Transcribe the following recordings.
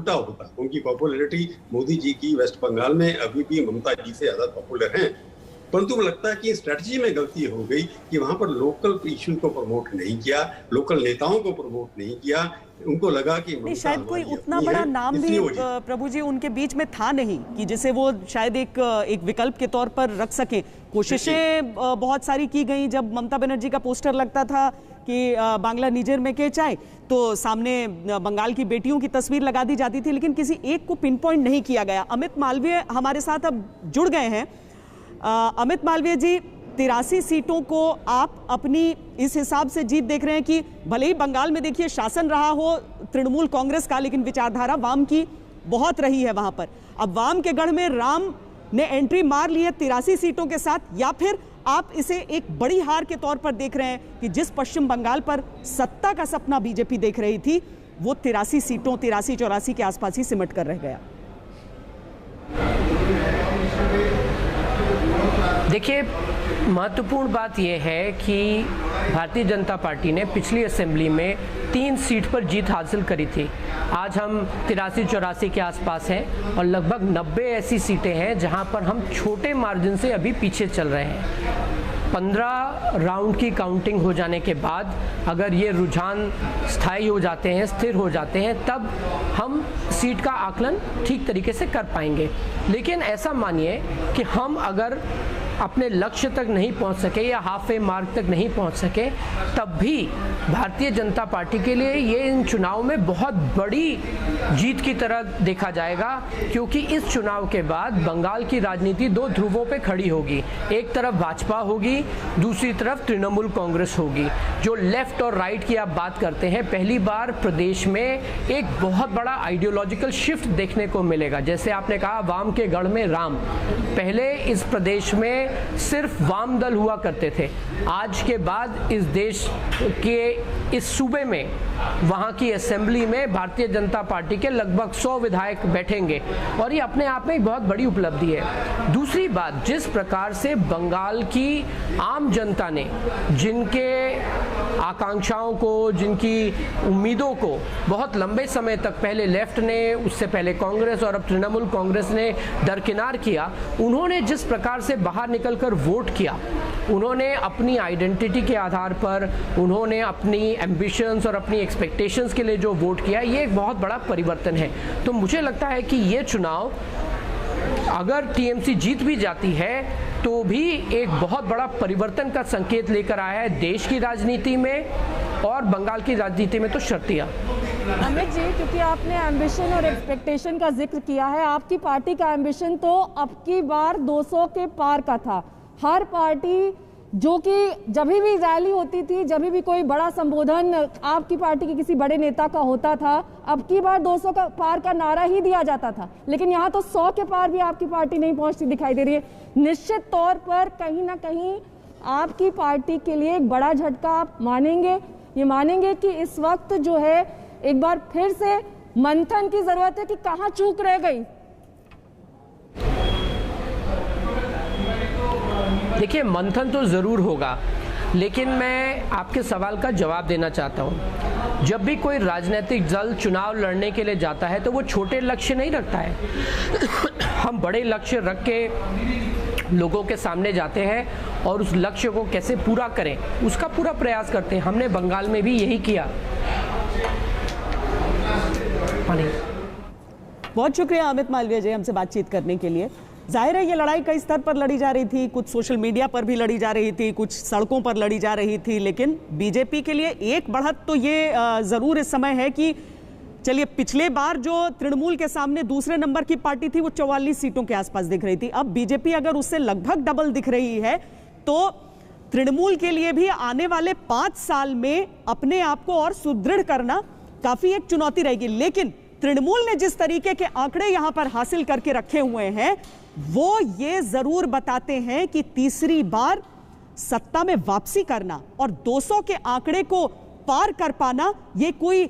उल्टा होता। उनकी पॉपुलैरिटी मोदी जी की वेस्ट बंगाल में अभी भी ममता जी से ज्यादा पॉपुलर हैं, परंतु मुझे लगता है कि स्ट्रेटजी में गलती हो गई कि वहां पर लोकल इशू को प्रमोट नहीं किया, लोकल नेताओं को प्रमोट नहीं किया। उनको लगा कि शायद कोई उतना बड़ा नाम भी प्रभु जी उनके बीच में था नहीं कि जिसे वो शायद एक विकल्प के तौर पर रख सके। कोशिशें बहुत सारी की गई। जब ममता बनर्जी का पोस्टर लगता था कि बांग्ला निजेर में के चाय, तो सामने बंगाल की बेटियों की तस्वीर लगा दी जाती थी, लेकिन किसी एक को पिन पॉइंट नहीं किया गया। अमित मालवीय हमारे साथ अब जुड़ गए हैं। अमित मालवीय जी, 83 सीटों को आप अपनी इस हिसाब से जीत देख रहे हैं कि भले ही बंगाल में देखिए शासन रहा हो तृणमूल कांग्रेस का, लेकिन विचारधारा वाम की बहुत रही है वहां पर। अब वाम के गढ़ में राम ने एंट्री मार ली है 83 सीटों के साथ, या फिर आप इसे एक बड़ी हार के तौर पर देख रहे हैं कि जिस पश्चिम बंगाल पर सत्ता का सपना बीजेपी देख रही थी वो 83 सीटों 83-84 के आसपास ही सिमट कर रह गया? देखिए, महत्वपूर्ण बात यह है कि भारतीय जनता पार्टी ने पिछली असेंबली में 3 सीट पर जीत हासिल करी थी। आज हम 83-84 के आसपास हैं और लगभग 90 ऐसी सीटें हैं जहां पर हम छोटे मार्जिन से अभी पीछे चल रहे हैं। 15 राउंड की काउंटिंग हो जाने के बाद अगर ये रुझान स्थायी हो जाते हैं, स्थिर हो जाते हैं, तब हम सीट का आकलन ठीक तरीके से कर पाएंगे। लेकिन ऐसा मानिए कि हम अगर अपने लक्ष्य तक नहीं पहुंच सके या हाफ वे मार्क तक नहीं पहुंच सके, तब भी भारतीय जनता पार्टी के लिए ये इन चुनाव में बहुत बड़ी जीत की तरह देखा जाएगा, क्योंकि इस चुनाव के बाद बंगाल की राजनीति 2 ध्रुवों पे खड़ी होगी। एक तरफ भाजपा होगी, दूसरी तरफ तृणमूल कांग्रेस होगी। जो लेफ्ट और राइट की आप बात करते हैं, पहली बार प्रदेश में एक बहुत बड़ा आइडियोलॉजिकल शिफ्ट देखने को मिलेगा। जैसे आपने कहा वाम के गढ़ में राम, पहले इस प्रदेश में सिर्फ वाम दल हुआ करते थे। आज के बाद इस देश के इस सूबे में, वहां की असेंबली में भारतीय जनता पार्टी के लगभग 100 विधायक बैठेंगे और ये अपने आप में एक बहुत बड़ी उपलब्धि है। दूसरी बात, जिस प्रकार से बंगाल की आम जनता ने जिनके आकांक्षाओं को, जिनकी उम्मीदों को बहुत लंबे समय तक पहले लेफ्ट ने, उससे पहले कांग्रेस और अब तृणमूल कांग्रेस ने दरकिनार किया, उन्होंने जिस प्रकार से बाहर निकलकर वोट किया, उन्होंने अपनी आइडेंटिटी के आधार पर, उन्होंने अपनी एम्बिशंस और अपनी एक्सपेक्टेशंस के लिए जो वोट किया, ये एक बहुत बड़ा परिवर्तन है। तो मुझे लगता है कि ये चुनाव अगर टीएमसी जीत भी जाती है तो भी एक बहुत बड़ा परिवर्तन का संकेत लेकर आया है देश की राजनीति में और बंगाल की राजनीति में तो शर्तियां। अमित जी, क्योंकि आपने एम्बिशन और एक्सपेक्टेशन का जिक्र किया है, आपकी पार्टी का एम्बिशन तो अब की बार 200 के पार का था। हर पार्टी जो कि जब भी रैली होती थी, जब भी कोई बड़ा संबोधन आपकी पार्टी के किसी बड़े नेता का होता था, अब की बार 200 का पार का नारा ही दिया जाता था, लेकिन यहाँ तो 100 के पार भी आपकी पार्टी नहीं पहुँचती दिखाई दे रही है। निश्चित तौर पर कहीं ना कहीं आपकी पार्टी के लिए एक बड़ा झटका आप मानेंगे। ये मानेंगे कि इस वक्त जो है एक बार फिर से मंथन की जरूरत है कि कहाँ चूक रह गई। देखिए, मंथन तो जरूर होगा, लेकिन मैं आपके सवाल का जवाब देना चाहता हूं। जब भी कोई राजनीतिक दल चुनाव लड़ने के लिए जाता है तो वो छोटे लक्ष्य नहीं रखता है। हम बड़े लक्ष्य रख के लोगों के सामने जाते हैं और उस लक्ष्य को कैसे पूरा करें उसका पूरा प्रयास करते हैं। हमने बंगाल में भी यही किया। बहुत शुक्रिया अमित मालवीय जी हमसे बातचीत करने के लिए। जाहिर है ये लड़ाई कई स्तर पर लड़ी जा रही थी, कुछ सोशल मीडिया पर भी लड़ी जा रही थी, कुछ सड़कों पर लड़ी जा रही थी, लेकिन बीजेपी के लिए एक बढ़त तो ये जरूर इस समय है कि चलिए, पिछले बार जो तृणमूल के सामने दूसरे नंबर की पार्टी थी वो 44 सीटों के आसपास दिख रही थी। अब बीजेपी अगर उससे लगभग डबल दिख रही है तो तृणमूल के लिए भी आने वाले 5 साल में अपने आप को और सुदृढ़ करना काफी एक चुनौती रहेगी। लेकिन तृणमूल ने जिस तरीके के आंकड़े यहां पर हासिल करके रखे हुए हैं वो ये जरूर बताते हैं कि तीसरी बार सत्ता में वापसी करना और 200 के आंकड़े को पार कर पाना ये कोई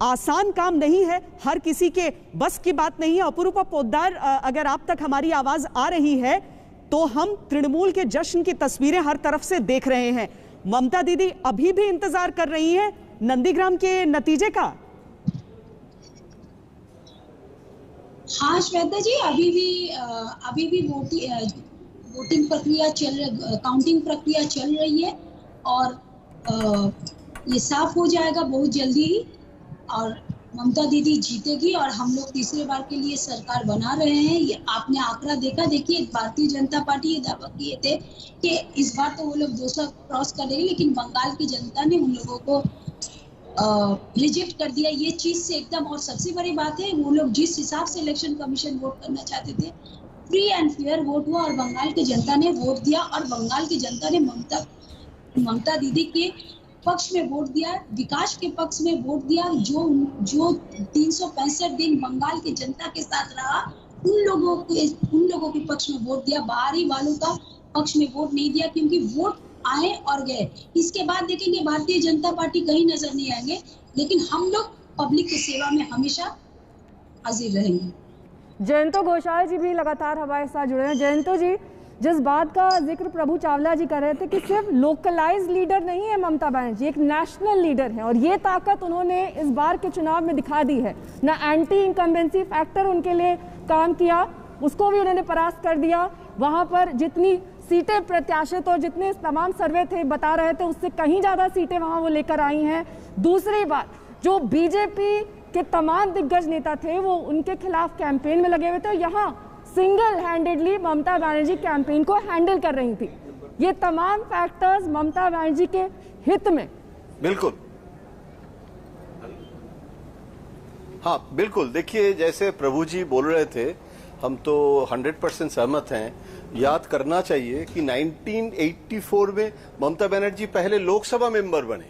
आसान काम नहीं है, हर किसी के बस की बात नहीं है। अपूर्वा पोद्दार, अगर आप तक हमारी आवाज आ रही है तो हम तृणमूल के जश्न की तस्वीरें हर तरफ से देख रहे हैं। ममता दीदी अभी भी इंतजार कर रही हैं नंदीग्राम के नतीजे का। हाँ श्वेता जी, अभी भी वोटिंग प्रक्रिया काउंटिंग प्रक्रिया चल रही है और ये साफ हो जाएगा बहुत जल्दी ही और ममता दीदी जीतेगी और हम लोग तीसरे बार के लिए सरकार बना रहे हैं। ये आपने आंकड़ा देखा, देखिए भारतीय जनता पार्टी ये दावा किए थे कि इस बार तो वो लोग 200 क्रॉस कर देंगे, लेकिन बंगाल की जनता ने उन लोगों को रिजेक्ट कर दिया ये चीज से एकदम। और सबसे बड़ी बात है, वो लोग जिस हिसाब से इलेक्शन कमीशन वोट करना चाहते थे, फ्री एंड फेयर वोट हुआ और बंगाल की जनता ने वोट दिया और बंगाल की जनता ने ममता दीदी के पक्ष में वोट दिया, विकास के पक्ष में वोट दिया। जो 365 दिन बंगाल की जनता के साथ रहा, उन लोगों के पक्ष में वोट दिया, बाहरी वालों का पक्ष में वोट नहीं दिया, क्योंकि वोट आए और गए। इसके बाद देखेंगे भारतीय जनता पार्टी कहीं नजर नहीं आएंगे, लेकिन हम लोग पब्लिक की सेवा में हमेशा हाजिर रहेंगे। जयंतो घोषाल जी भी लगातार हमारे साथ जुड़े हैं। जयंतो जी, जिस बात का जिक्र प्रभु चावला जी कर रहे थे कि सिर्फ लोकलाइज लीडर नहीं है ममता बनर्जी, एक नेशनल लीडर है और ये ताकत उन्होंने इस बार के चुनाव में दिखा दी है। ना एंटी इनकम्बेंसी फैक्टर उनके लिए काम किया, उसको भी उन्होंने परास्त कर दिया। वहाँ पर जितनी सीटें प्रत्याशित और जितने तमाम सर्वे थे बता रहे थे, उससे कहीं ज़्यादा सीटें वहाँ वो लेकर आई हैं। दूसरी बात, जो बीजेपी के तमाम दिग्गज नेता थे वो उनके खिलाफ कैंपेन में लगे हुए थे, यहाँ single handedly Mamata Banerjee campaign को हैंडल कर रही थी। ये तमाम फैक्टर्स ममता बनर्जी के हित में। बिल्कुल, हाँ बिल्कुल। देखिए, जैसे प्रभु जी बोल रहे थे, हम तो 100% सहमत हैं। याद करना चाहिए कि 1984 में ममता बनर्जी पहले लोकसभा मेंबर बने